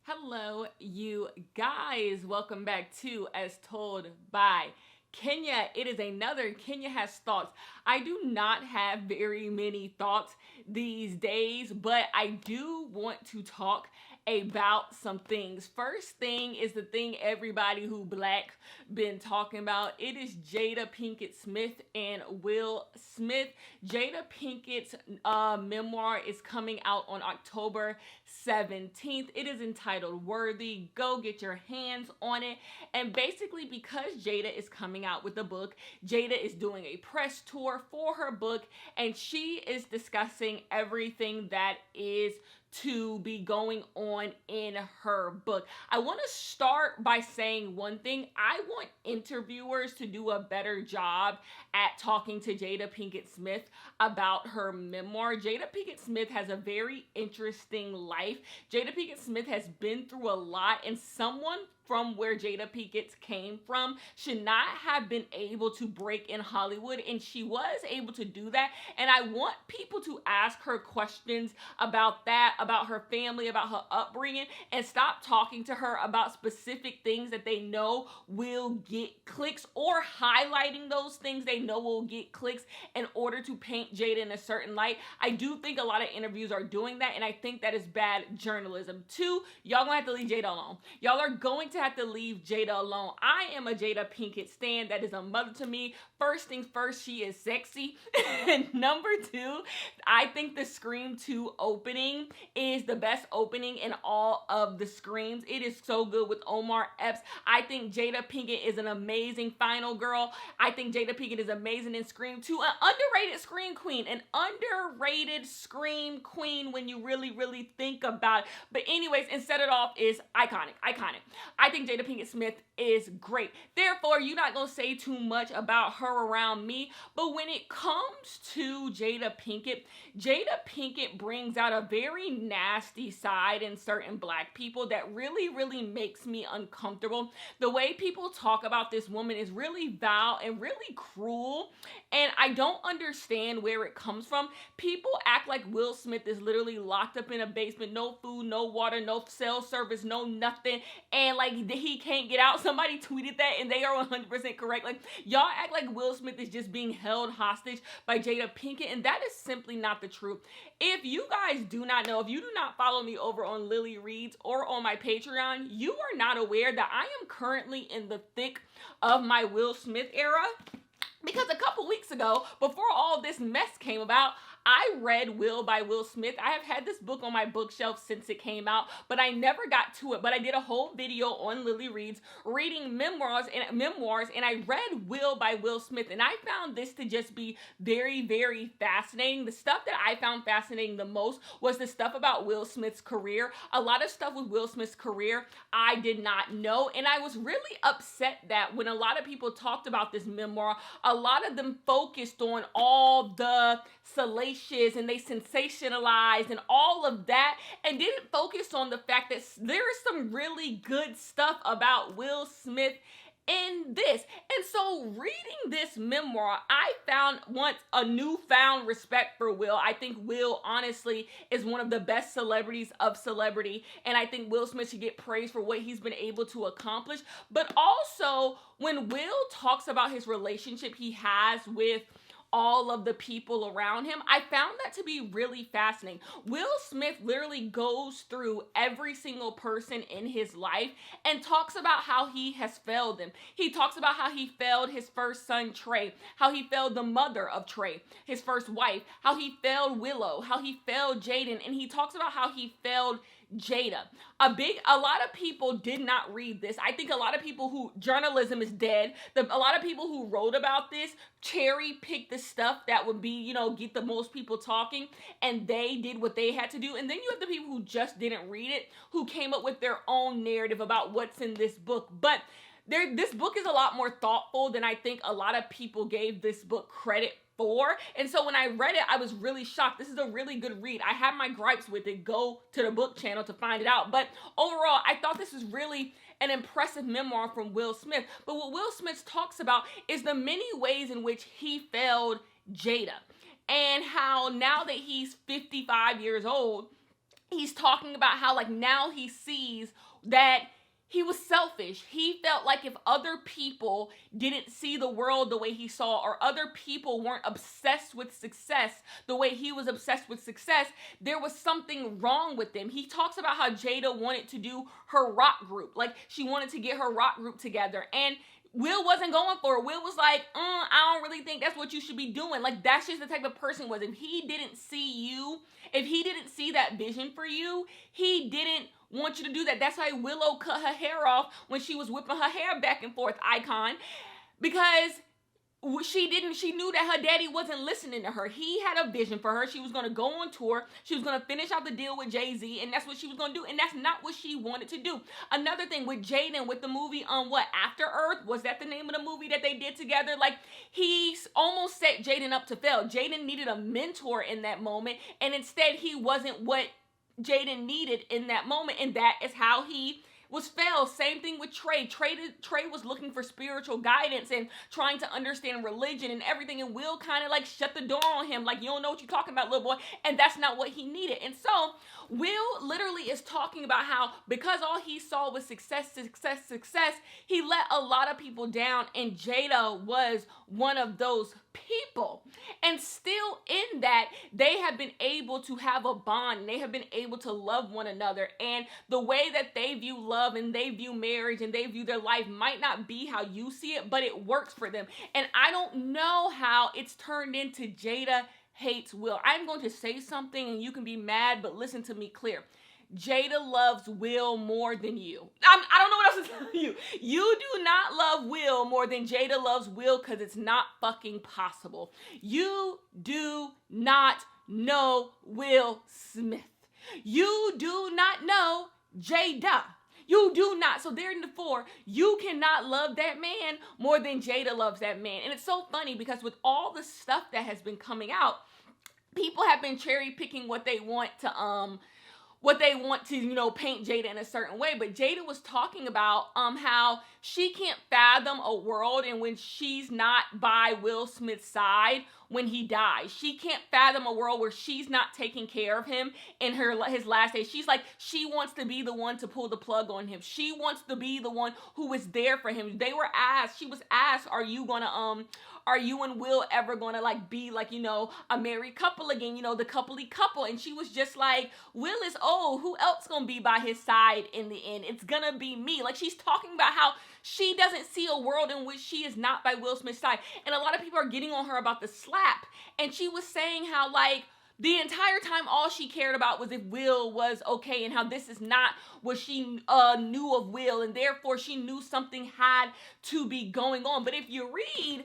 Hello, you guys. Welcome back to As Told by Kenya. It is another Kenya Has Thoughts. I do not have very many thoughts these days, but I do want to talk about some things. First thing is the thing everybody who black been talking about. It is Jada Pinkett Smith and Will Smith. Jada Pinkett's memoir is coming out on October 17th. It is entitled Worthy. Go get your hands on it. And basically, because Jada is coming out with a book, Jada is doing a press tour for her book, and she is discussing everything that is to be going on in her book. I want to start by saying one thing. I want interviewers to do a better job at talking to Jada Pinkett Smith about her memoir. Jada Pinkett Smith has a very interesting life. Jada Pinkett Smith has been through a lot, and someone from where Jada Pinkett came from should not have been able to break in Hollywood, and she was able to do that. And I want people to ask her questions about that, about her family, about her upbringing, and stop talking to her about specific things that they know will get clicks, or highlighting those things they know will get clicks in order to paint Jada in a certain light. I do think a lot of interviews are doing that, and I think that is bad journalism. Two, y'all gonna have to leave Jada alone. Y'all are going to have to leave Jada alone. I am a Jada Pinkett stan. That is a mother to me. First things first, she is sexy. And number two, I think the Scream 2 opening is the best opening in all of the Screams. It is so good with Omar Epps. I think Jada Pinkett is an amazing final girl. I think Jada Pinkett is amazing in Scream 2. An underrated Scream queen. An underrated Scream queen when you really think about it. But anyways, and set it off is iconic. I think Jada Pinkett Smith is great. Therefore, you're not going to say too much about her around me. But when it comes to Jada Pinkett brings out a very nasty side in certain black people that really makes me uncomfortable. The way people talk about this woman is really vile and really cruel, and I don't understand where it comes from. People act like Will Smith is literally locked up in a basement, no food, no water, no cell service, no nothing, and like he can't get out. Somebody tweeted that, and they are 100% correct. Like, y'all act like Will Smith is just being held hostage by Jada Pinkett, and that is simply not the truth. If you guys do not know, if you do not follow me over on Lily Reads or on my Patreon, you are not aware that I am currently in the thick of my Will Smith era. Because a couple weeks ago, before all this mess came about, I read Will by Will Smith. I have had this book on my bookshelf since it came out, but I never got to it. But I did a whole video on Lily Reads reading memoirs, and I read Will by Will Smith, and I found this to just be very fascinating. The stuff that I found fascinating the most was the stuff about Will Smith's career. A lot of stuff with Will Smith's career I did not know, and I was really upset that when a lot of people talked about this memoir, a lot of them focused on all the salacious and they sensationalized and all of that, and didn't focus on the fact that there is some really good stuff about Will Smith in this. And so reading this memoir, I found once a newfound respect for Will. I think Will honestly is one of the best celebrities of celebrity, and I think Will Smith should get praise for what he's been able to accomplish. But also, when Will talks about his relationship he has with all of the people around him, I found that to be really fascinating. Will Smith literally goes through every single person in his life and talks about how he has failed them. He talks about how he failed his first son, Trey, how he failed the mother of Trey, his first wife, how he failed Willow, how he failed Jaden, and he talks about how he failed Jada. A lot of people did not read this. I think a lot of people who, journalism is dead. A lot of people who wrote about this cherry picked the stuff that would be, get the most people talking, and they did what they had to do. And then you have the people who just didn't read it, who came up with their own narrative about what's in this book. But this book is a lot more thoughtful than I think a lot of people gave this book credit for. And so when I read it, I was really shocked. This is a really good read. I have my gripes with it. Go to the book channel to find it out. But overall, I thought this was really an impressive memoir from Will Smith. But what Will Smith talks about is the many ways in which he failed Jada, and how now that he's 55 years old, he's talking about how like now he sees that he was selfish. He felt like if other people didn't see the world the way he saw, or other people weren't obsessed with success the way he was obsessed with success, there was something wrong with them. He talks about how Jada wanted to do her rock group. Like, she wanted to get her rock group together. And Will wasn't going for it. Will was like, I don't really think that's what you should be doing. Like, that's just the type of person was. If he didn't see you, if he didn't see that vision for you, he didn't want you to do that. That's why Willow cut her hair off when she was whipping her hair back and forth, Icon. Because she knew that her daddy wasn't listening to her. He had a vision for her. She was going to go on tour. She was going to finish out the deal with Jay-Z, and that's what she was going to do. And that's not what she wanted to do. Another thing with Jaden, with the movie After Earth, was that the name of the movie that they did together? Like, he almost set Jaden up to fail. Jaden needed a mentor in that moment, and instead he wasn't what Jaden needed in that moment, and that is how he was failed. Same thing with Trey. Trey was looking for spiritual guidance and trying to understand religion and everything, and Will kind of like shut the door on him, like, you don't know what you're talking about, little boy, and that's not what he needed. And so Will literally is talking about how because all he saw was success, he let a lot of people down, and Jada was one of those people. And still in that, they have been able to have a bond. They have been able to love one another, and the way that they view love and they view marriage and they view their life might not be how you see it, but it works for them. And I don't know how it's turned into Jada hates Will. I'm going to say something and you can be mad, but listen to me clear. Jada loves Will more than you. I don't know what else to tell you. You do not love Will more than Jada loves Will, because it's not fucking possible. You do not know Will Smith. You do not know Jada. You do not. So therefore, you cannot love that man more than Jada loves that man. And it's so funny because with all the stuff that has been coming out, people have been cherry picking what they want to, you know, paint Jada in a certain way. But Jada was talking about how she can't fathom a world in which she's not by Will Smith's side when he dies. She can't fathom a world where she's not taking care of him in his last days. She's like, she wants to be the one to pull the plug on him. She wants to be the one who is there for him. She was asked, are you and Will ever gonna like be like, you know, a married couple again, you know, the coupley couple? And she was just like, Will is old. Who else gonna be by his side in the end? It's gonna be me. Like, she's talking about how she doesn't see a world in which she is not by Will Smith's side. And a lot of people are getting on her about the slap. And she was saying how like the entire time all she cared about was if Will was okay, and how this is not what she knew of Will, and therefore she knew something had to be going on. But if you read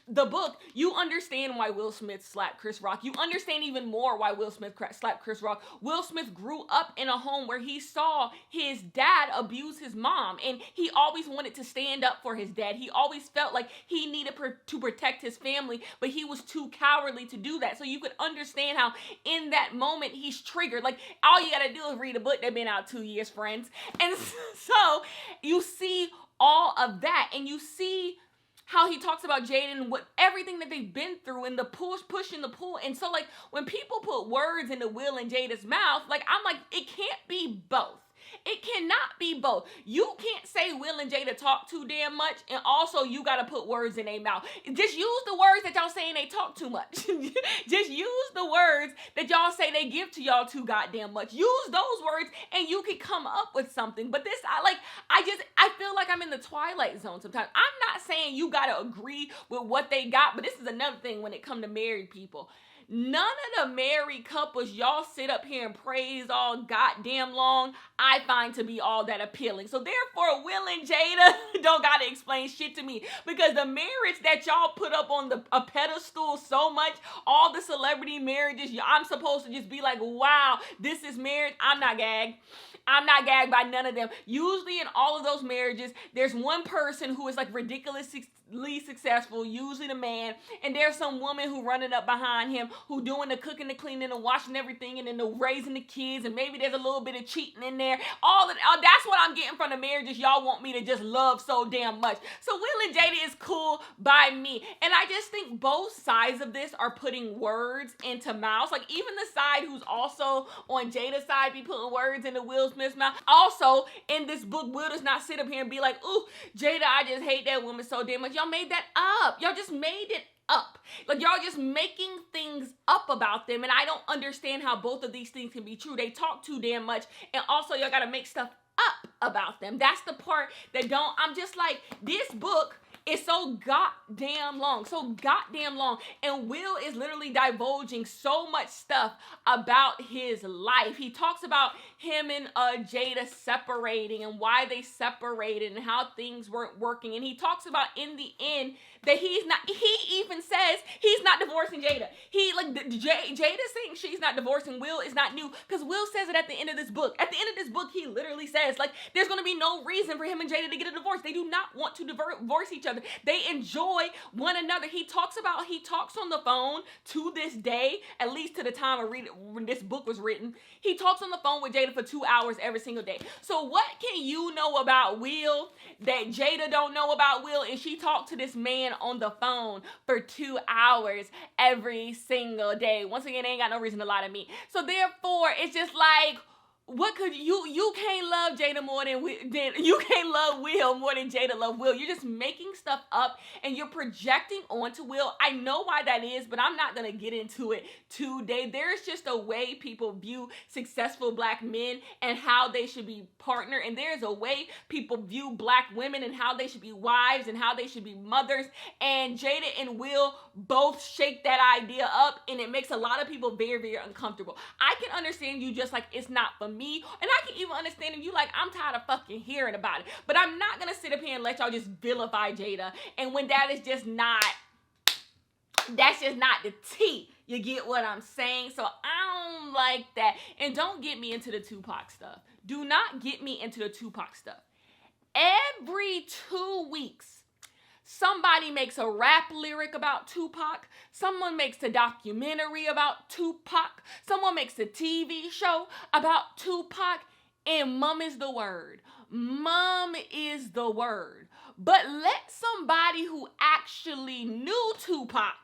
the book, you understand why Will Smith slapped Chris Rock. You understand even more why Will Smith slapped Chris Rock. Will Smith grew up in a home where he saw his dad abuse his mom, and he always wanted to stand up for his dad. He always felt like he needed to protect his family, but he was too cowardly to do that. So you could understand how in that moment he's triggered. Like, all you gotta do is read a book that's been out 2 years, friends. And so you see all of that, and you see how he talks about Jaden and what everything that they've been through, and the push and the pull. And so like when people put words into Will and Jada's mouth, like, I'm like, it can't be both. It cannot be both. You can't say Will and Jada talk too damn much, and also you gotta put words in their mouth. Just use the words that y'all saying they talk too much. Just use the words that y'all say they give to y'all too goddamn much. Use those words and you can come up with something. But this, I feel like I'm in the Twilight Zone sometimes. I'm not saying you gotta agree with what they got, but this is another thing when it comes to married people. None of the married couples y'all sit up here and praise all goddamn long, I find to be all that appealing. So therefore, Will and Jada don't gotta explain shit to me, because the marriage that y'all put up on a pedestal so much, all the celebrity marriages, I'm supposed to just be like, wow, this is marriage. I'm not gagged. I'm not gagged by none of them. Usually in all of those marriages, there's one person who is like ridiculously least successful, usually the man, and there's some woman who running up behind him, who doing the cooking, the cleaning, the washing everything, and then the raising the kids, and maybe there's a little bit of cheating in there. That's what I'm getting from the marriages y'all want me to just love so damn much. So Will and Jada is cool by me. And I just think both sides of this are putting words into mouths. Like, even the side who's also on Jada's side be putting words into Will Smith's mouth. Also, in this book, Will does not sit up here and be like, ooh, Jada, I just hate that woman so damn much. Y'all made that up. Y'all just made it up. Like, y'all just making things up about them. And I don't understand how both of these things can be true. They talk too damn much. And also, y'all gotta make stuff up about them. That's the part that I'm just like, this book is so goddamn long, and Will is literally divulging so much stuff about his life. He talks about him and Jada separating and why they separated and how things weren't working, and he talks about in the end that he even says he's not divorcing Jada. Jada saying she's not divorcing Will is not new, because Will says it at the end of this book. At the end of this book, he literally says, like, there's going to be no reason for him and Jada to get a divorce. They do not want to divorce each other. They enjoy one another. He talks on the phone to this day, at least to the time when this book was written. He talks on the phone with Jada for 2 hours every single day. So what can you know about Will that Jada don't know about Will? And she talked to this man on the phone for 2 hours every single day. Once again, they ain't got no reason to lie to me. So therefore, it's just like, what could you can't love Jada more than you can't love Will more than Jada love Will. You're just making stuff up and you're projecting onto Will. I know why that is, but I'm not gonna get into it today. There's just a way people view successful black men and how they should be partner, and there's a way people view black women and how they should be wives and how they should be mothers. And Jada and Will both shake that idea up, and it makes a lot of people very, very uncomfortable. I can understand you just like, it's not for me, and I can even understand if you like, I'm tired of fucking hearing about it, but I'm not gonna sit up here and let y'all just vilify Jada, and when that's just not the tea. You get what I'm saying? So I don't like that. And don't get me into the Tupac stuff. Do not get me into the Tupac stuff. Every 2 weeks, somebody makes a rap lyric about Tupac. Someone makes a documentary about Tupac. Someone makes a TV show about Tupac. And mum is the word. Mum is the word. But let somebody who actually knew Tupac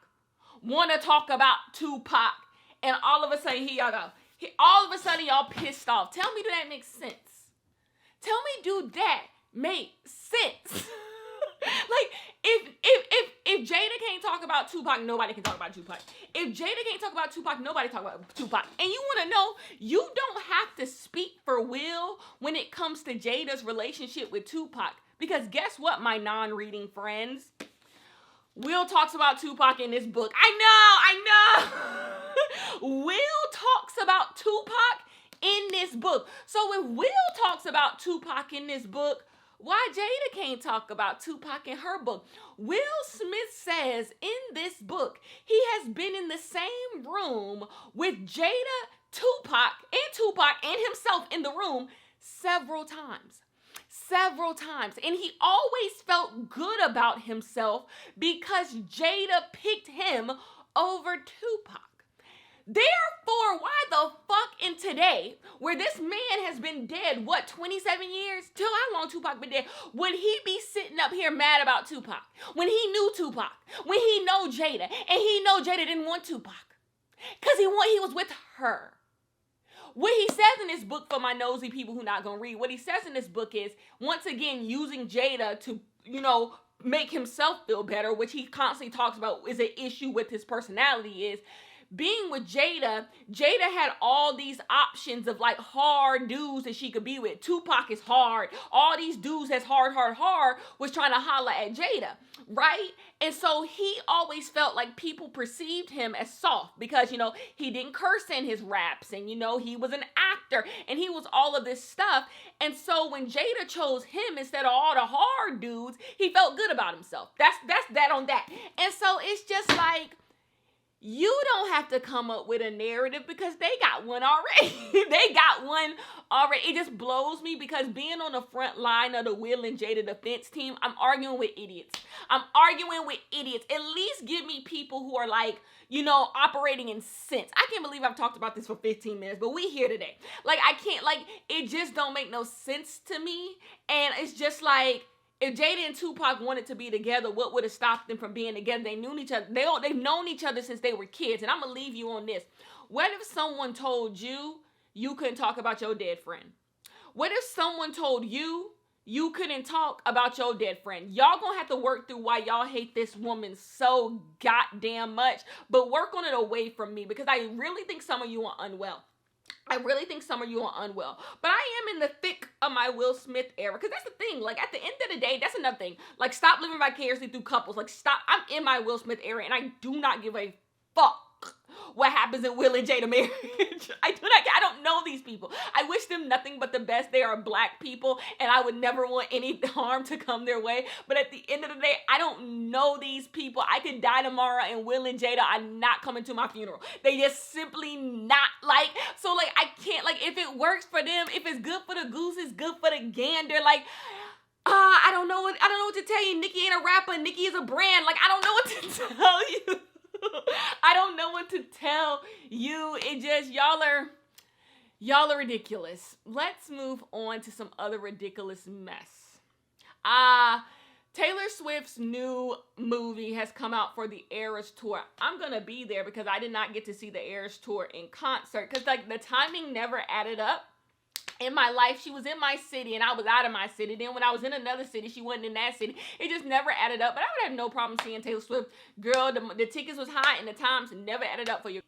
want to talk about Tupac, and all of a sudden, here y'all go. All of a sudden, y'all pissed off. Tell me, do that make sense? Tell me, do that make sense? Like, if Jada can't talk about Tupac, nobody can talk about Tupac. If Jada can't talk about Tupac, nobody talk about Tupac. And you want to know, you don't have to speak for Will when it comes to Jada's relationship with Tupac. Because guess what, my non-reading friends? Will talks about Tupac in this book. I know. Will talks about Tupac in this book. So if Will talks about Tupac in this book, why Jada can't talk about Tupac in her book? Will Smith says in this book, he has been in the same room with Jada, Tupac, and himself in the room several times. And he always felt good about himself because Jada picked him over Tupac. Therefore, why the fuck in today, where this man has been dead, 27 years? Till how long Tupac been dead? Would he be sitting up here mad about Tupac? When he knew Tupac, when he know Jada, and he know Jada didn't want Tupac. Because he was with her. What he says in this book, for my nosy people who not gonna read, what he says in this book is, once again, using Jada to, make himself feel better, which he constantly talks about is an issue with his personality, is being with Jada had all these options of like hard dudes that she could be with. Tupac is hard. All these dudes that's hard was trying to holler at Jada, right? And so he always felt like people perceived him as soft because, he didn't curse in his raps and, he was an actor and he was all of this stuff. And so when Jada chose him instead of all the hard dudes, he felt good about himself. That's that on that. And so it's just like, You don't have to come up with a narrative because they got one already. They got one already. It just blows me because being on the front line of the Will and Jada defense team, I'm arguing with idiots. I'm arguing with idiots. At least give me people who are like, you know, operating in sense. I can't believe I've talked about this for 15 minutes, but we here today. Like, I can't, like, it just don't make no sense to me. And it's just like, if Jada and Tupac wanted to be together, what would have stopped them from being together? They knew each other. They've known each other since they were kids. And I'm going to leave you on this. What if someone told you you couldn't talk about your dead friend? What if someone told you you couldn't talk about your dead friend? Y'all going to have to work through why y'all hate this woman so goddamn much. But work on it away from me because I really think some of you are unwell. I really think some of you are unwell. But I am in the thick of my Will Smith era. Because that's the thing. Like, at the end of the day, that's another thing. Like, stop living vicariously through couples. Like, stop. I'm in my Will Smith era, and I do not give a fuck what happens in Will and Jada marriage. I don't know these people. I wish them nothing but the best. They are black people, and I would never want any harm to come their way. But at the end of the day, I don't know these people. I could die tomorrow, and Will and Jada are not coming to my funeral. They just simply not like. So, like, I can't, like, if it works for them, if it's good for the goose, it's good for the gander. Like, I don't know what to tell you. Nicki ain't a rapper. Nicki is a brand. Like, I don't know what to tell you. I don't know what to tell you. It just, y'all are ridiculous. Let's move on to some other ridiculous mess. Taylor Swift's new movie has come out for the Eras Tour. I'm going to be there because I did not get to see the Eras Tour in concert because, like, the timing never added up. In my life, she was in my city and I was out of my city. Then when I was in another city, she wasn't in that city. It just never added up. But I would have no problem seeing Taylor Swift. Girl, the tickets was high and the times never added up for you.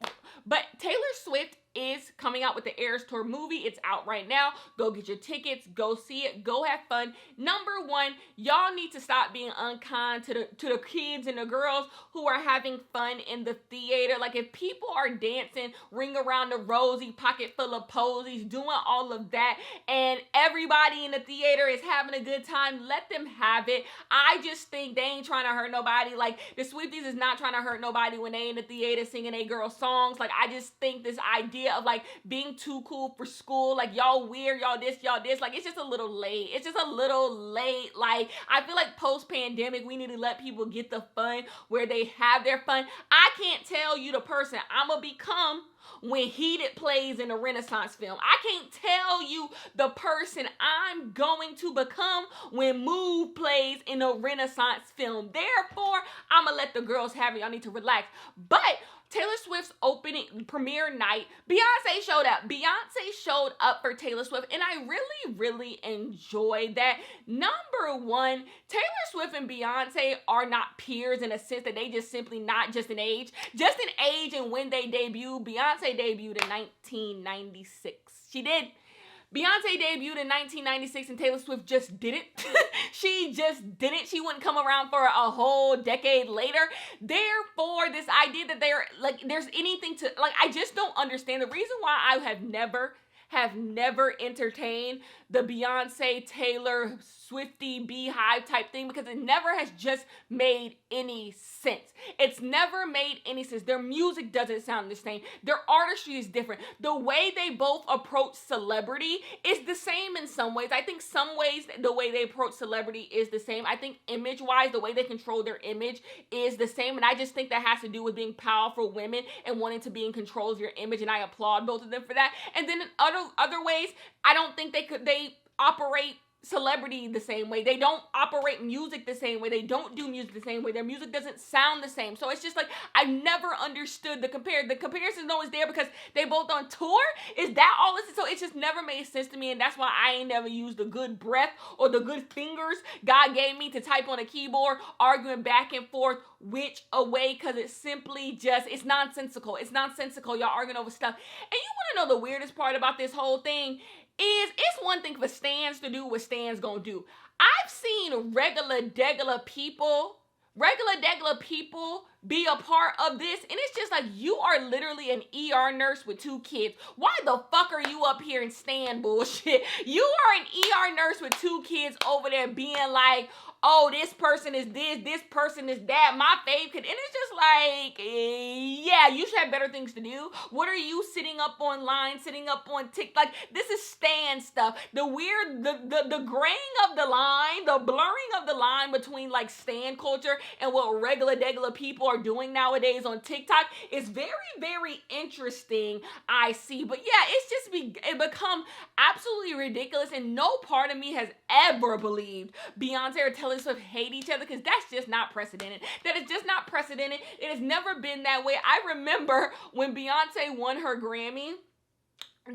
But Taylor Swift is coming out with the Eras Tour movie. It's out right now. Go get your tickets. Go see it. Go have fun. Number one, y'all need to stop being unkind to the kids and the girls who are having fun in the theater. Like, if people are dancing, ring around the rosy, pocket full of posies, doing all of that, and everybody in the theater is having a good time, let them have it. I just think they ain't trying to hurt nobody. Like, the Swifties is not trying to hurt nobody when they in the theater singing they girl songs. Like, I just think this idea of, like, being too cool for school, like, y'all weird, y'all this, like, it's just a little late. It's just a little late. Like, I feel like post-pandemic, we need to let people get the fun where they have their fun. I can't tell you the person I'm gonna become when Heated plays in a Renaissance film. I can't tell you the person I'm going to become when Move plays in a Renaissance film. Therefore, I'm gonna let the girls have it. Y'all need to relax. But Taylor Swift's opening premiere night, Beyonce showed up. Beyonce showed up for Taylor Swift, and I really, really enjoyed that. Number one, Taylor Swift and Beyonce are not peers in a sense that they just simply not just an age. Just an age and when they debuted. Beyonce debuted in 1996. She did. Beyonce debuted in 1996 and Taylor Swift just didn't. She just didn't. She wouldn't come around for a whole decade later. Therefore, this idea that they're like, there's anything to, like, I just don't understand. The reason why I have never entertained the Beyonce, Taylor, Swiftie, Beehive type thing because it never has just made any sense. It's never made any sense. Their music doesn't sound the same. Their artistry is different. The way they both approach celebrity is the same in some ways. I think some ways the way they approach celebrity is the same. I think image-wise, the way they control their image is the same. And I just think that has to do with being powerful women and wanting to be in control of your image. And I applaud both of them for that. And then in other ways, I don't think they operate celebrity the same way. They don't operate music the same way. They don't do music the same way. Their music doesn't sound the same. So it's just like, I've never understood the comparison. The comparison is always there because they both on tour. Is that all this is? So it's just never made sense to me. And that's why I ain't never used the good breath or the good fingers God gave me to type on a keyboard, arguing back and forth which away, because it's simply just, it's nonsensical. It's nonsensical. Y'all arguing over stuff. And you want to know the weirdest part about this whole thing? It's one thing for stans to do what stans gonna do. I've seen regular degular people be a part of this. And it's just like, you are literally an ER nurse with 2 kids. Why the fuck are you up here and stand bullshit? You are an ER nurse with 2 kids over there being like, oh, this person is this person is that, my fave kid. And it's just like, yeah, you should have better things to do. What are you sitting up online, sitting up on TikTok? Like, this is stan stuff. The weird, the graying of the line, the blurring of the line between like stan culture and what regular people are doing nowadays on TikTok is very, very interesting, I see. But yeah, it's just it become absolutely ridiculous, and no part of me has ever believed Beyonce or Taylor Swift hate each other, because that's just not precedented. That is just not precedented. It has never been that way. I remember when Beyonce won her Grammy,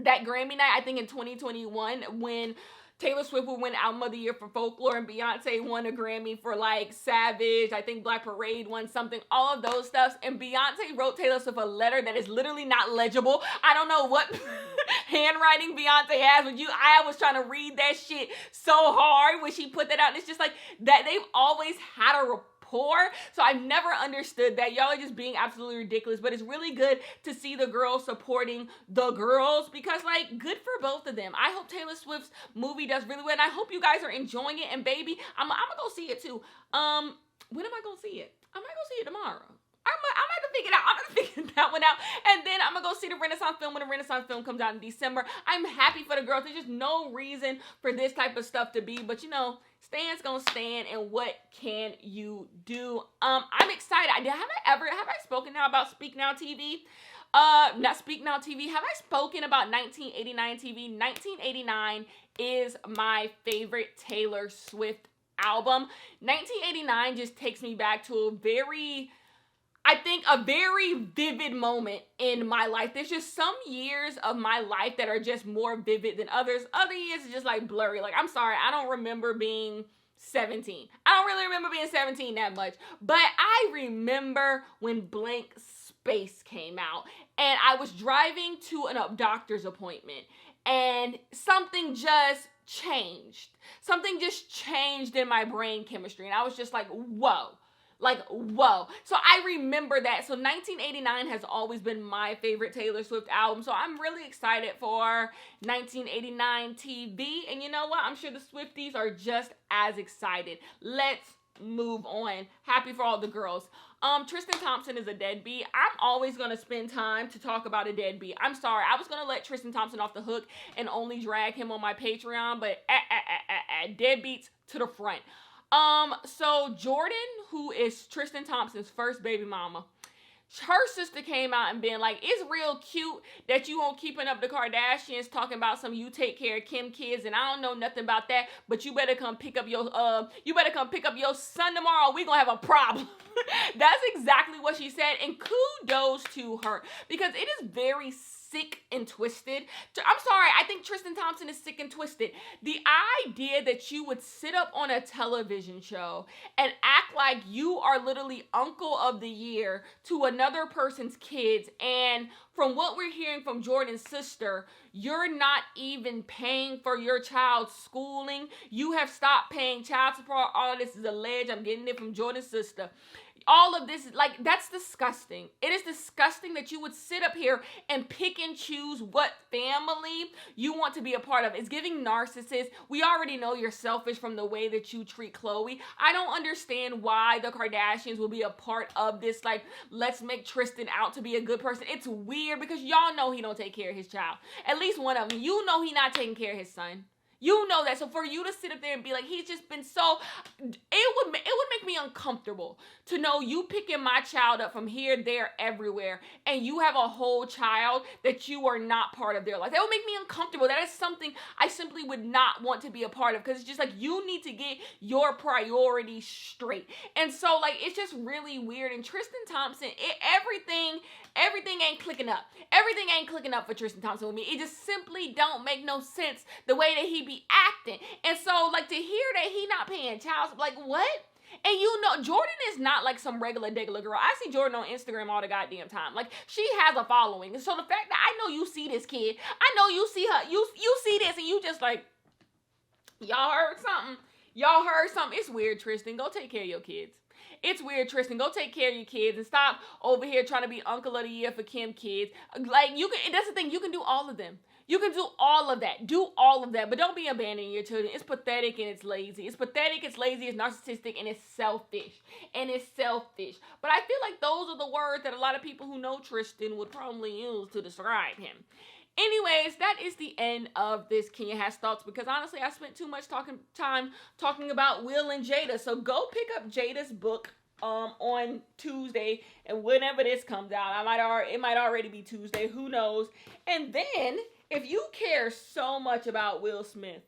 that Grammy night, I think in 2021, when Taylor Swift would win Album of the Year for Folklore, and Beyonce won a Grammy for like Savage. I think Black Parade won something, all of those stuffs. And Beyonce wrote Taylor Swift a letter that is literally not legible. I don't know what handwriting Beyonce has, but I was trying to read that shit so hard when she put that out. And it's just like that they've always had a rapport. So I've never understood that. Y'all are just being absolutely ridiculous, but it's really good to see the girls supporting the girls, because like, good for both of them. I hope Taylor Swift's movie does really well, and I hope you guys are enjoying it. And baby, I'm gonna go see it too. When am I gonna see it? I might go see it tomorrow. I'm gonna have to figure it out. I'm gonna figure that one out. And then I'm gonna go see the Renaissance film when the Renaissance film comes out in December. I'm happy for the girls. There's just no reason for this type of stuff to be, but you know, stan's gonna stand, and what can you do? I'm excited. Have I spoken now about Speak Now TV? Not Speak Now TV. Have I spoken about 1989 TV? 1989 is my favorite Taylor Swift album. 1989 just takes me back to a very vivid moment in my life. There's just some years of my life that are just more vivid than others. Other years are just like blurry. Like, I'm sorry, I don't remember being 17. I don't really remember being 17 that much. But I remember when Blank Space came out, and I was driving to a doctor's appointment, and something just changed. Something just changed in my brain chemistry, and I was just like, whoa. Like, whoa. So I remember that. So 1989 has always been my favorite Taylor Swift album. So I'm really excited for 1989 TV. And you know what? I'm sure the Swifties are just as excited. Let's move on. Happy for all the girls. Tristan Thompson is a deadbeat. I'm always going to spend time to talk about a deadbeat. I'm sorry. I was going to let Tristan Thompson off the hook and only drag him on my Patreon, but deadbeats to the front. So Jordan, who is Tristan Thompson's first baby mama, her sister came out and been like, it's real cute that you on Keeping Up the Kardashians talking about some you take care of Kim kids, and I don't know nothing about that, but you better come pick up your son tomorrow. We gonna have a problem. That's exactly what she said, and kudos to her, because it is very sick and twisted. I'm sorry, I think Tristan Thompson is sick and twisted. The idea that you would sit up on a television show and act like you are literally uncle of the year to another person's kids, and from what we're hearing from Jordan's sister, you're not even paying for your child's schooling. You have stopped paying child support. All of this is alleged. I'm getting it from Jordan's sister. All of this is like, that's disgusting. It is disgusting that you would sit up here and pick and choose what family you want to be a part of. It's giving narcissist. We already know you're selfish from the way that you treat Khloe. I don't understand why the Kardashians will be a part of this. Like, let's make Tristan out to be a good person. It's weird because y'all know he don't take care of his child. At least one of them. You know he not taking care of his son. You know that. So for you to sit up there and be like, he's just been so, it would make me uncomfortable to know you picking my child up from here, there, everywhere, and you have a whole child that you are not part of their life. That would make me uncomfortable. That is something I simply would not want to be a part of, because it's just like, you need to get your priorities straight. And so like, it's just really weird. And Tristan Thompson, everything ain't clicking up. Everything ain't clicking up for Tristan Thompson with me. It just simply don't make no sense the way that he be acting. And so like, to hear that he not paying child support, like what? And you know, Jordan is not like some regular girl. I see Jordan on Instagram all the goddamn time. Like, she has a following. And so the fact that I know you see this kid, I know you see her, you see this, and you just like, y'all heard something. It's weird, Tristan. Go take care of your kids. It's weird, Tristan. Go take care of your kids and stop over here trying to be uncle of the year for Kim kids. Like, you can, that's the thing, you can do all of them. You can do all of that. Do all of that. But don't be abandoning your children. It's pathetic and it's lazy. It's pathetic, it's lazy, it's narcissistic, and it's selfish. And it's selfish. But I feel like those are the words that a lot of people who know Tristan would probably use to describe him. Anyways, that is the end of this Kenya Has Thoughts, because honestly, I spent too much time talking about Will and Jada. So go pick up Jada's book on Tuesday, and whenever this comes out, it might already be Tuesday, who knows. And then, if you care so much about Will Smith,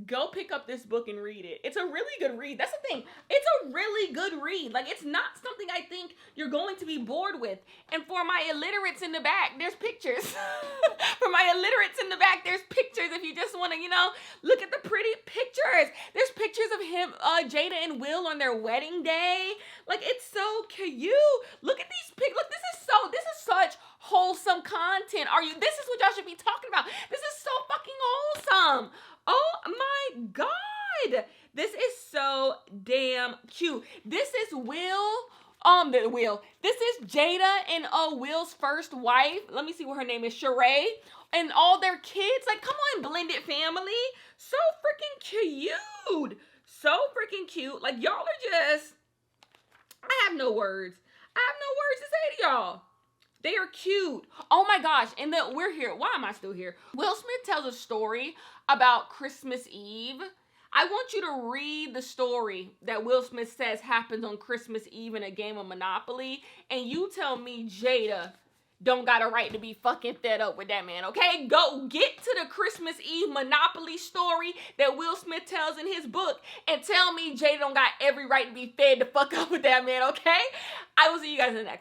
go pick up this book and read it. It's a really good read. That's the thing. It's a really good read. Like, it's not something I think you're going to be bored with. And for my illiterates in the back, there's pictures. For my illiterates in the back, there's pictures if you just want to, look at the pretty pictures. There's pictures of him, Jada and Will on their wedding day. Like, it's so cute. Look at these pictures. Look, this is such wholesome content. This is what y'all should be talking about. This is so fucking wholesome. Oh my God. This is so damn cute. This is This is Jada and Will's first wife. Let me see what her name is. Sheree. And all their kids. Like, come on, blended family. So freaking cute. So freaking cute. Like, y'all are just, I have no words. I have no words to say to y'all. They are cute. Oh my gosh. And then we're here. Why am I still here? Will Smith tells a story about Christmas Eve. I want you to read the story that Will Smith says happens on Christmas Eve in a game of Monopoly. And you tell me Jada don't got a right to be fucking fed up with that man, okay? Go get to the Christmas Eve Monopoly story that Will Smith tells in his book and tell me Jada don't got every right to be fed the fuck up with that man, okay? I will see you guys in the next